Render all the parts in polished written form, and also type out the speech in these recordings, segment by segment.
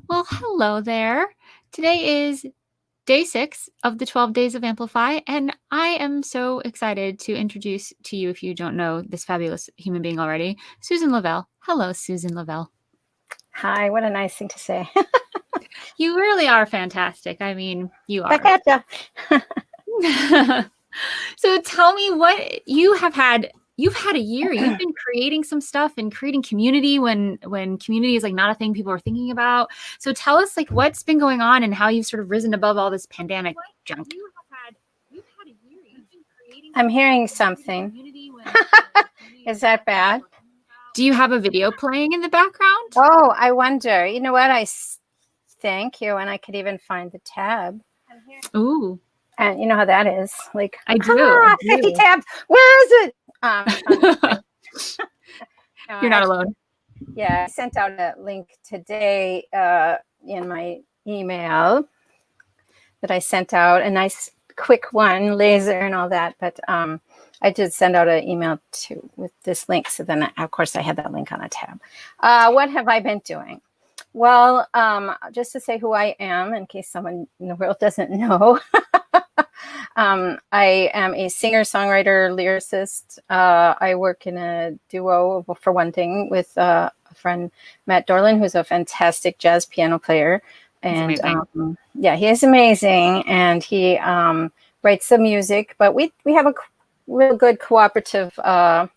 Well, hello there. Today is day 6 of the 12 Days of Amplify, and I am so excited to introduce to you, if you don't know this fabulous human being already, Susan Lavelle. Hello, Susan Lavelle. Hi, what a nice thing to say. You really are fantastic. I mean, you are. Back at ya. So tell me what you have had. You've had a year. You've been creating some stuff and creating community when community is like not a thing people are thinking about. So tell us like what's been going on and how you've sort of risen above all this pandemic junk. You've had a year. You've been creating. I'm hearing something. Is that bad? Do you have a video playing in the background? Oh, I wonder. You know what? Thank you, and I could even find the tab. Ooh. And you know how that is. Like, I do. 50 tabs. Where is it? You're not alone. Yeah, I sent out a link today in my email that I sent out, a nice quick one, laser and all that. But I did send out an email too with this link. So then, of course, I had that link on a tab. What have I been doing? Well, just to say who I am, in case someone in the world doesn't know. I am a singer, songwriter, lyricist. I work in a duo, for one thing, with a friend, Matt Dorlin, who's a fantastic jazz piano player. And yeah, he is amazing. And he writes the music, but we have a real good cooperative when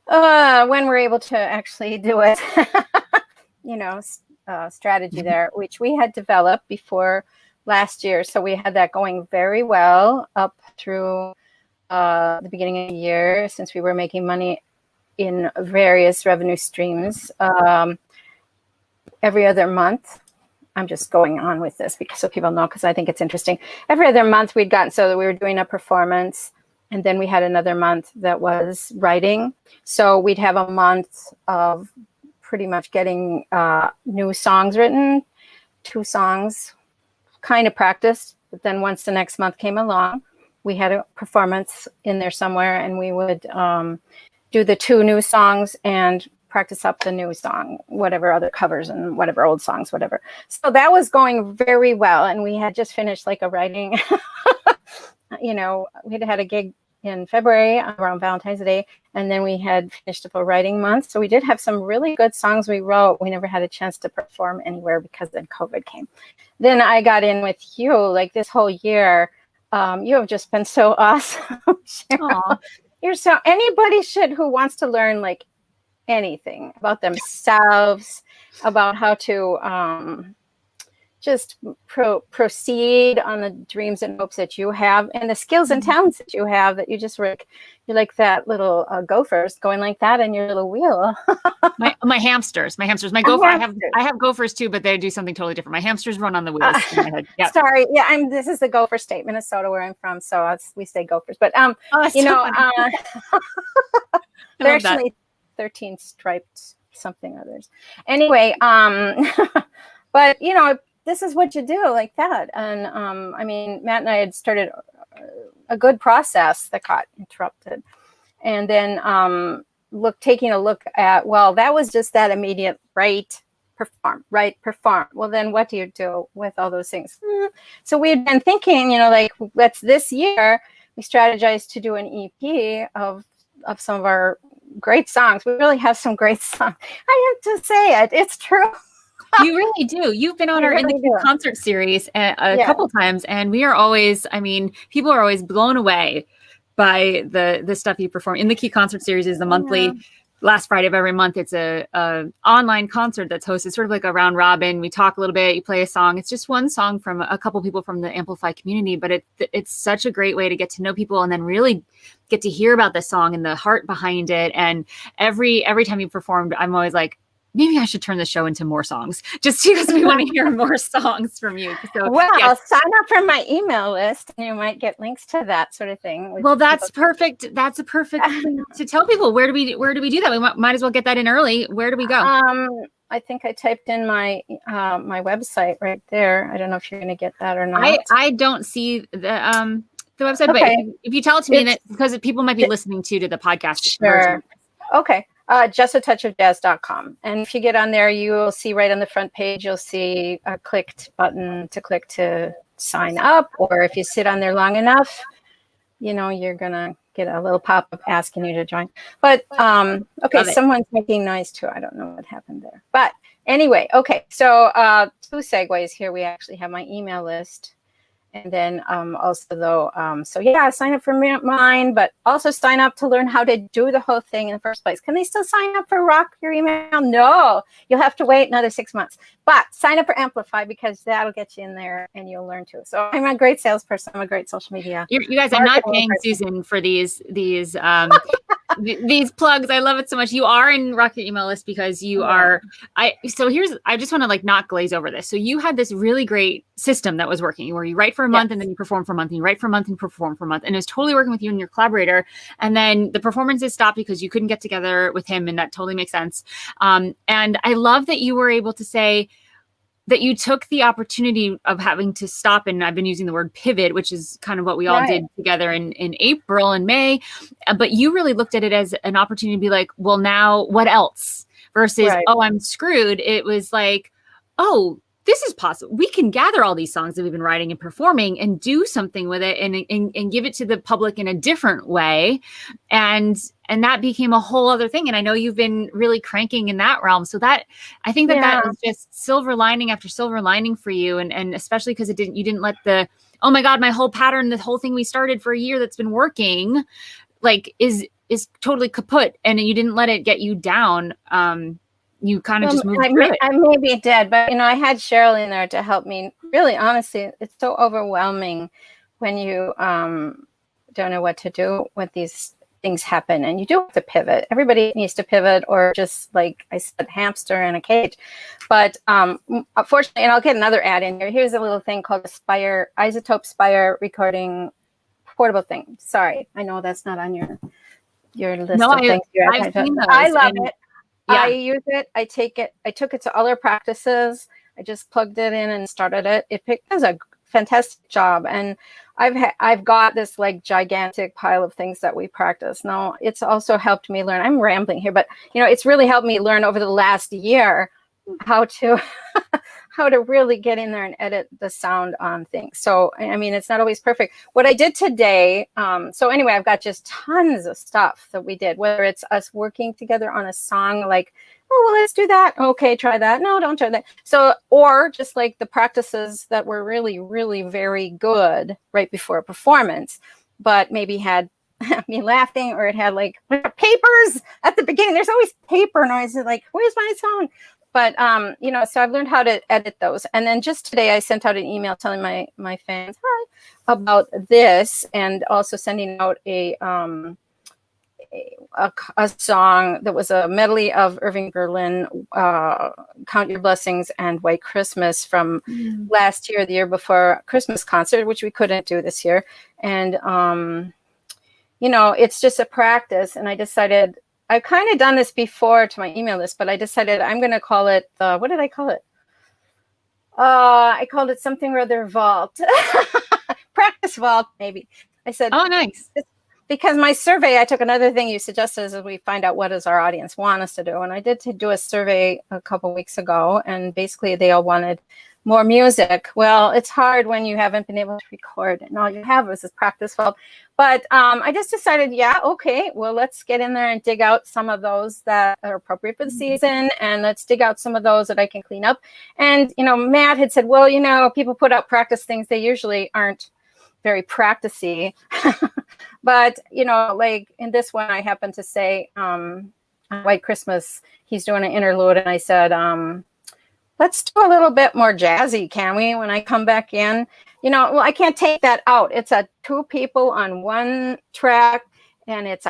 we're able to actually do it, strategy there, which we had developed before last year. So we had that going very well up through the beginning of the year, since we were making money in various revenue streams every other month. I'm just going on with this so people know, because I think it's interesting. Every other month we'd gotten so that we were doing a performance, and then we had another month that was writing. So we'd have a month of pretty much getting new songs written, 2 songs, kind of practiced. But then once the next month came along, we had a performance in there somewhere, and we would do the 2 new songs and practice up the new song, whatever other covers and whatever old songs, whatever. So that was going very well. And we had just finished like a writing, we'd had a gig in February around Valentine's Day, and then we had finished up a writing month. So we did have some really good songs we wrote. We never had a chance to perform anywhere because then COVID came. Then I got in with you like this whole year. You have just been so awesome. You're so, anybody who wants to learn like anything about themselves, about how to just proceed on the dreams and hopes that you have, and the skills and talents that you have, that you just you're like that little gophers going like that in your little wheel. my hamsters, my gopher. I have gophers too, but they do something totally different. My hamsters run on the wheels in my head. Yep. Sorry, yeah, this is the Gopher State, Minnesota, where I'm from, so we say gophers. But they're actually 13 striped something others. Anyway, but this is what you do like that. And I mean, Matt and I had started a good process that got interrupted. And then taking a look at, well, that was just that immediate write, perform. Well, then what do you do with all those things? So we had been thinking, let's this year, we strategized to do an EP of some of our great songs. We really have some great songs. I have to say it. It's true. You really do. You've been on our In the Key concert series a couple times, and we are always, people are always blown away by the stuff you perform. In the Key concert series is the monthly, last Friday of every month. It's a online concert that's hosted, sort of like a round robin. We talk a little bit, you play a song. It's just one song from a couple people from the Amplify community, but it's such a great way to get to know people and then really get to hear about the song and the heart behind it. And every time you performed, I'm always like, maybe I should turn the show into more songs, just because we want to hear more songs from you. So, sign up for my email list, and you might get links to that sort of thing. Well, that's perfect. That's a perfect thing to tell people. Where do we do that? We might as well get that in early. Where do we go? I think I typed in my my website right there. I don't know if you're going to get that or not. I don't see the website, okay. But if you tell it to me, because people might be listening to the podcast. Sure. Version. Okay. justatouchofjazz.com. And if you get on there, you will see right on the front page, you'll see a clicked button to click to sign up. Or if you sit on there long enough, you know, you're going to get a little pop-up asking you to join. But, okay, someone's making noise too. I don't know what happened there. But anyway, okay, so 2 segues here. We actually have my email list. And then also though, so yeah, sign up for mine, but also sign up to learn how to do the whole thing in the first place. Can they still sign up for Rock Your Email? No, you'll have to wait another 6 months. But sign up for Amplify, because that'll get you in there and you'll learn too. So I'm a great salesperson. I'm a great social media. You guys, I'm not paying Susan for these these plugs. I love it so much. You are in Rock Your Email List because you are. I just want to like not glaze over this. So you had this really great system that was working where you write for a month and then you perform for a month, and you write for a month and perform for a month, and it was totally working with you and your collaborator. And then the performances stopped because you couldn't get together with him, and that totally makes sense. And I love that you were able to say that you took the opportunity of having to stop, and I've been using the word pivot, which is kind of what we all did together in April and May, but you really looked at it as an opportunity to be like, well, now what else? Versus, oh, I'm screwed. It was like, oh, this is possible. We can gather all these songs that we've been writing and performing and do something with it and give it to the public in a different way. And that became a whole other thing. And I know you've been really cranking in that realm. So that, I think that was just silver lining after silver lining for you. And especially because you didn't let the, oh my God, my whole pattern, the whole thing we started for a year that's been working, like is totally kaput. And you didn't let it get you down. You kind of just moved through it. I maybe did, but I had Cheryl in there to help me. Really, honestly, it's so overwhelming when you don't know what to do when these things happen, and you do have to pivot. Everybody needs to pivot, or just like I said, hamster in a cage. But unfortunately, and I'll get another ad in here. Here's a little thing called a Spire, Isotope Spire recording portable thing. Sorry, I know that's not on your list of things. I've seen those. I love it. Yeah. I use it. I took it to all our practices. I just plugged it in and started it. It does a fantastic job. And I've got this like gigantic pile of things that we practice. Now, it's also helped me learn. I'm rambling here, but it's really helped me learn over the last year how to really get in there and edit the sound on things. So, I mean, it's not always perfect. What I did today, so anyway, I've got just tons of stuff that we did, whether it's us working together on a song, like, oh, well, let's do that. Okay, try that. No, don't try that. So, or just like the practices that were really, really very good right before a performance, but maybe had me laughing, or it had like papers at the beginning. There's always paper noises, like, where's my song? But, so I've learned how to edit those. And then just today I sent out an email telling my fans about this, and also sending out a song that was a medley of Irving Berlin, Count Your Blessings and White Christmas from last year, the year before, Christmas concert, which we couldn't do this year. And, it's just a practice. And I decided, I've kind of done this before to my email list, but I decided I'm going to call it, what did I call it? I called it something or other vault. Practice vault, maybe. I said, oh, nice. Because my survey, I took another thing you suggested, is we find out what does our audience want us to do. And I did do a survey a couple weeks ago, and basically they all wanted more music. Well, it's hard when you haven't been able to record, and all you have is this practice vault. But I just decided, okay, well, let's get in there and dig out some of those that are appropriate for the season, and let's dig out some of those that I can clean up. And, Matt had said, well, people put out practice things. They usually aren't very practicey. But, like in this one, I happened to say, on White Christmas, he's doing an interlude, and I said, let's do a little bit more jazzy, can we, when I come back in? Well, I can't take that out. It's 2 people on one track, and it's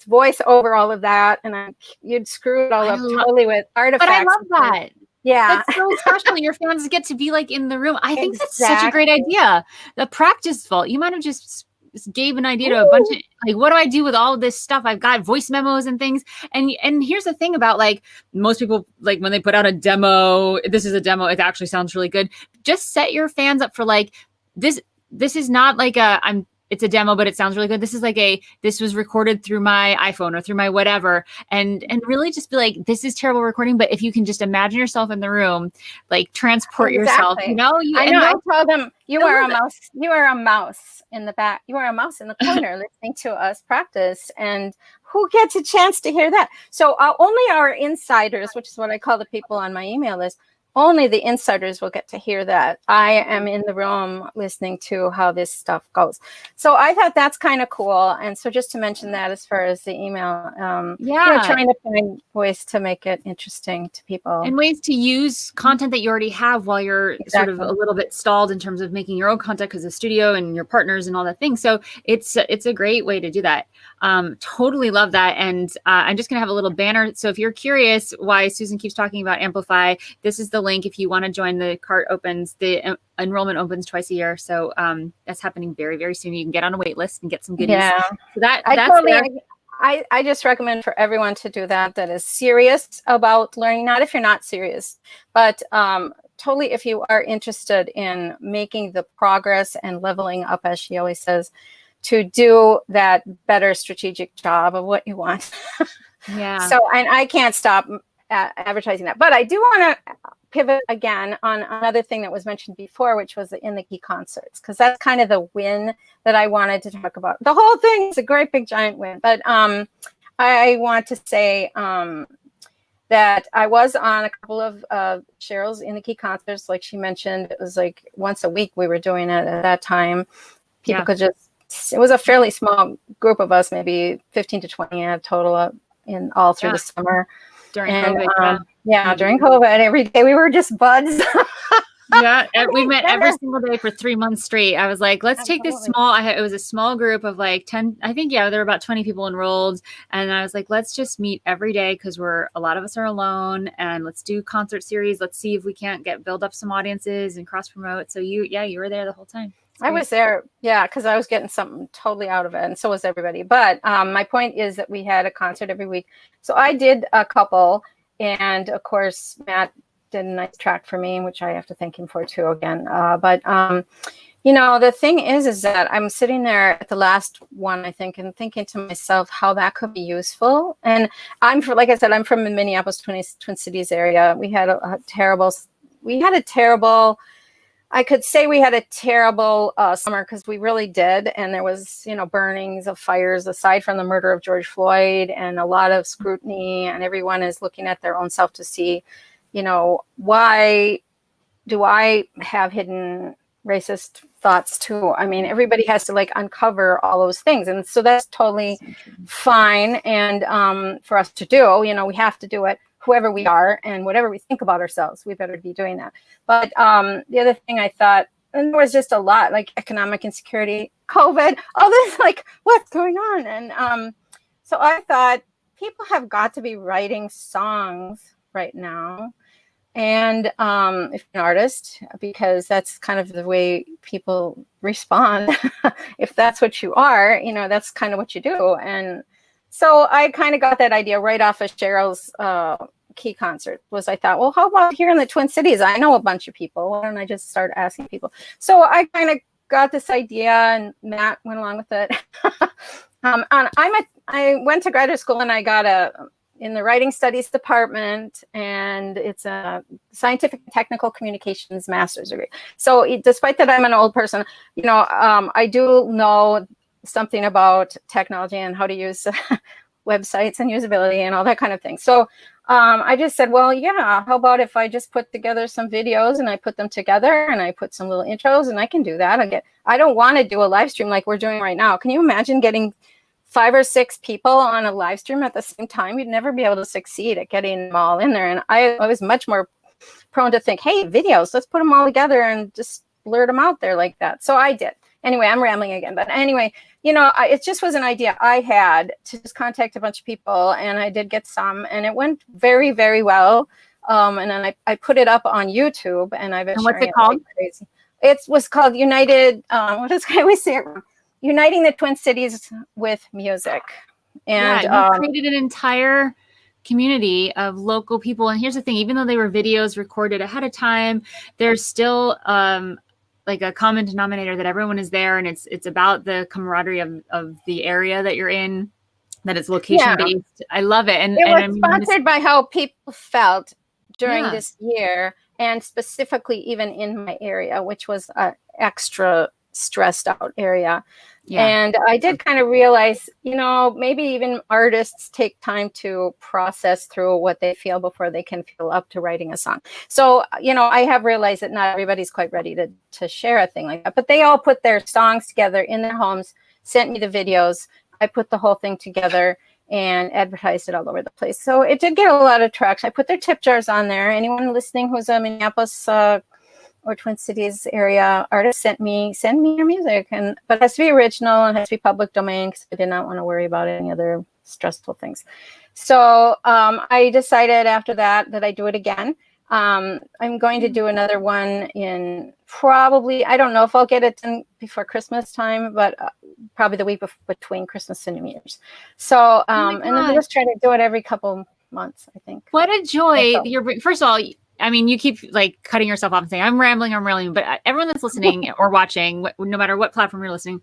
voice over all of that, and you'd screw it all up totally with artifacts. But I love that. Yeah. That's so special. Your fans get to be like in the room. I think that's such a great idea. The practice vault. You might have just gave an idea to a bunch of, like, what do I do with all of this stuff? I've got voice memos and things. And here's the thing about, like, most people, like, when they put out a demo, this is a demo, it actually sounds really good. Just set your fans up for, like, this is not like it's a demo, but it sounds really good. This is like this was recorded through my iPhone or through my whatever. And really just be like, this is terrible recording. But if you can just imagine yourself in the room, like transport yourself, I know. I told them you are a mouse. You are a mouse in the back. You are a mouse in the corner listening to us practice. And who gets a chance to hear that? So only our insiders, which is what I call the people on my email list, only the insiders will get to hear that. I am in the room listening to how this stuff goes. So I thought that's kind of cool. And so just to mention that as far as the email, trying to find ways to make it interesting to people. And ways to use content that you already have while you're sort of a little bit stalled in terms of making your own content because of studio and your partners and all that thing. So it's a great way to do that. Totally love that. And I'm just going to have a little banner. So if you're curious why Susan keeps talking about Amplify, this is the link. If you want to join, the cart opens, the enrollment opens twice a year. So that's happening very, very soon. You can get on a wait list and get some goodies. Yeah. So I just recommend for everyone to do that is serious about learning, not if you're not serious, but totally if you are interested in making the progress and leveling up, as she always says, to do that better strategic job of what you want. Yeah. So, and I can't stop advertising that, but I do want to pivot again on another thing that was mentioned before, which was in the key concerts, because that's kind of the win that I wanted to talk about. The whole thing is a great big giant win, but I want to say that I was on a couple of Cheryl's in the key concerts, like she mentioned. It was like once a week we were doing it at that time. People could just, it was a fairly small group of us, maybe 15 to 20 in total in all through the summer. During COVID, during COVID, every day we were just buds. We met every single day for 3 months straight. I was like, let's take this small. It was a small group of like 10. I think there were about 20 people enrolled, and I was like, let's just meet every day because a lot of us are alone, and let's do concert series. Let's see if we can't build up some audiences and cross promote. So you were there the whole time. I was there, because I was getting something totally out of it, and so was everybody. But my point is that we had a concert every week. So I did a couple, and of course, Matt did a nice track for me, which I have to thank him for too again. But the thing is that I'm sitting there at the last one, I think, and thinking to myself how that could be useful. And like I said, I'm from the Minneapolis, Twin Cities area. We had a terrible I could say we had a terrible summer, because we really did. And there was, burnings of fires aside from the murder of George Floyd, and a lot of scrutiny, and everyone is looking at their own self to see, why do I have hidden racist thoughts too? I mean, everybody has to uncover all those things. And so that's totally fine. And for us to do, we have to do it. Whoever we are and whatever we think about ourselves, we better be doing that. But the other thing I thought, and there was just a lot, like economic insecurity, COVID, all this, what's going on? And so I thought people have got to be writing songs right now. And if you're an artist, because that's kind of the way people respond. If that's what you are, that's kind of what you do. And so I kind of got that idea right off of Cheryl's key concert. I thought, well, how about here in the Twin Cities? I know a bunch of people. Why don't I just start asking people? So I kind of got this idea, and Matt went along with it. I went to graduate school, and I got in the writing studies department, and it's a scientific and technical communications master's degree. So despite that I'm an old person, I do know something about technology and how to use websites and usability and all that kind of thing. So I just said, well, how about if I just put together some videos and I put them together and I put some little intros, and I can do that. I don't want to do a live stream like we're doing right now. Can you imagine getting 5 or 6 people on a live stream at the same time? You'd never be able to succeed at getting them all in there. And I was much more prone to think, hey, videos, let's put them all together and just blurt them out there like that. So I did. Anyway, I'm rambling again. But anyway, it just was an idea I had to just contact a bunch of people, and I did get some, and it went very, very well. And then I put it up on YouTube, and I've been what's it called? Like crazy. It was called United. I always say it wrong. Uniting the Twin Cities with Music. And you created an entire community of local people. And here's the thing, even though they were videos recorded ahead of time, there's still like a common denominator that everyone is there, and it's about the camaraderie of the area that you're in, that it's location based. I love it. And it was I mean, sponsored by how people felt during this year, and specifically even in my area, which was an extra stressed out area. And I did kind of realize, maybe even artists take time to process through what they feel before they can feel up to writing a song. So, I have realized that not everybody's quite ready to share a thing like that, but they all put their songs together in their homes, sent me the videos. I put the whole thing together and advertised it all over the place. So it did get a lot of traction. I put their tip jars on there. Anyone listening who's a Minneapolis or Twin Cities area artist, send me your music, but it has to be original and has to be public domain, because I did not want to worry about any other stressful things. So I decided after that I do it again. I'm going to do another one in probably, I don't know if I'll get it done before Christmas time, but probably the week between Christmas and New Year's. So, and then we'll just try to do it every couple months, I think. What a joy. First of all, I mean, you keep like cutting yourself off and saying, I'm rambling, but everyone that's listening or watching, no matter what platform you're listening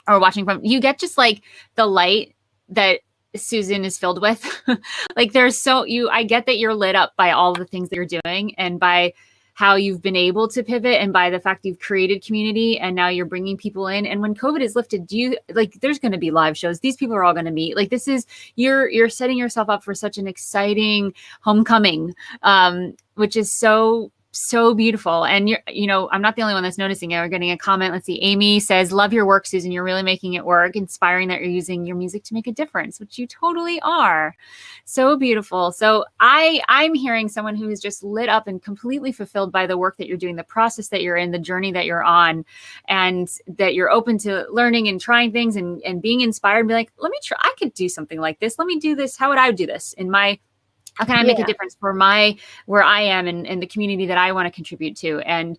or watching from, you get just like the light that Susan is filled with. Like I get that you're lit up by all the things that you're doing, and by how you've been able to pivot, and by the fact you've created community, and now you're bringing people in. And when COVID is lifted, there's going to be live shows. These people are all going to meet. Like, you're setting yourself up for such an exciting homecoming, which is so beautiful. And I'm not the only one that's noticing it. We're getting a comment. Let's see. Amy says, love your work, Susan. You're really making it work. Inspiring that you're using your music to make a difference, which you totally are. So beautiful. So I'm hearing someone who is just lit up and completely fulfilled by the work that you're doing, the process that you're in, the journey that you're on, and that you're open to learning and trying things and being inspired and be like, let me try. I could do something like this. Let me do this. How would I do this in my how can I make a difference for where I am and the community that I want to contribute to? And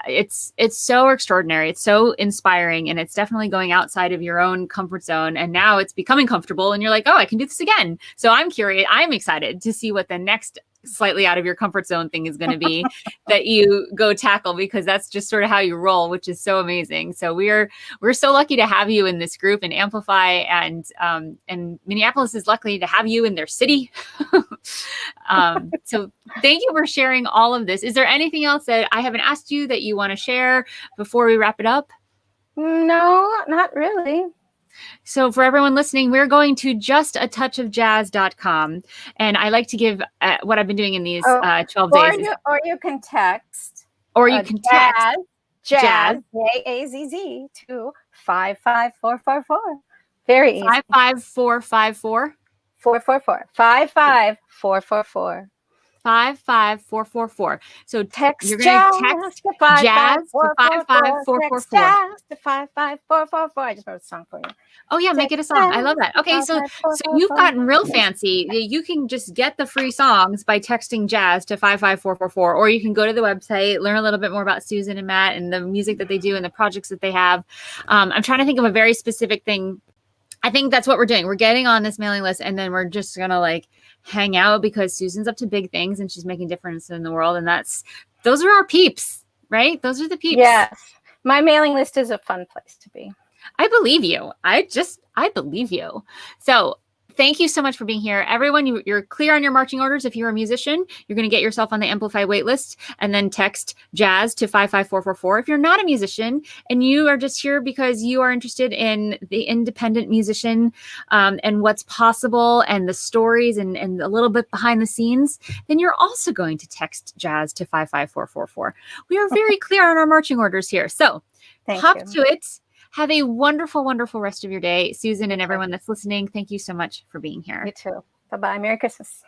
it's so extraordinary. It's so inspiring, and it's definitely going outside of your own comfort zone. And now it's becoming comfortable, and you're like, oh, I can do this again. So I'm curious. I'm excited to see what the next slightly out of your comfort zone thing is going to be that you go tackle, because that's just sort of how you roll, which is so amazing. So we're so lucky to have you in this group and Amplify, and Minneapolis is lucky to have you in their city. So thank you for sharing all of this. Is there anything else that I haven't asked you that you want to share before we wrap it up? No, not really. So for everyone listening, we're going to justatouchofjazz.com. And I like to give what I've been doing in these 12 days. Or you can text. Or you can text. Jazz, J-A-Z-Z, to 55444. Very easy. 55454. 444. 55444. 55444. So text you're going to text jazz to 55444. Jazz to 55444. I just wrote a song for you. Oh yeah, make it a song. I love that. Okay, so you've gotten real fancy. You can just get the free songs by texting jazz to 55444, or you can go to the website, learn a little bit more about Susan and Matt and the music that they do and the projects that they have. I'm trying to think of a very specific thing. I think that's what we're doing. We're getting on this mailing list, and then we're just going to hang out, because Susan's up to big things and she's making difference in the world. And those are our peeps, right? Those are the peeps. Yes. My mailing list is a fun place to be. I believe you. I believe you. So thank you so much for being here. Everyone, you're clear on your marching orders. If you're a musician, you're going to get yourself on the Amplify waitlist, and then text jazz to 55444. If you're not a musician and you are just here because you are interested in the independent musician and what's possible and the stories and a little bit behind the scenes, then you're also going to text jazz to 55444. We are very clear on our marching orders here. So hop to it. Have a wonderful, wonderful rest of your day. Susan and everyone that's listening, thank you so much for being here. You too. Bye-bye. Merry Christmas.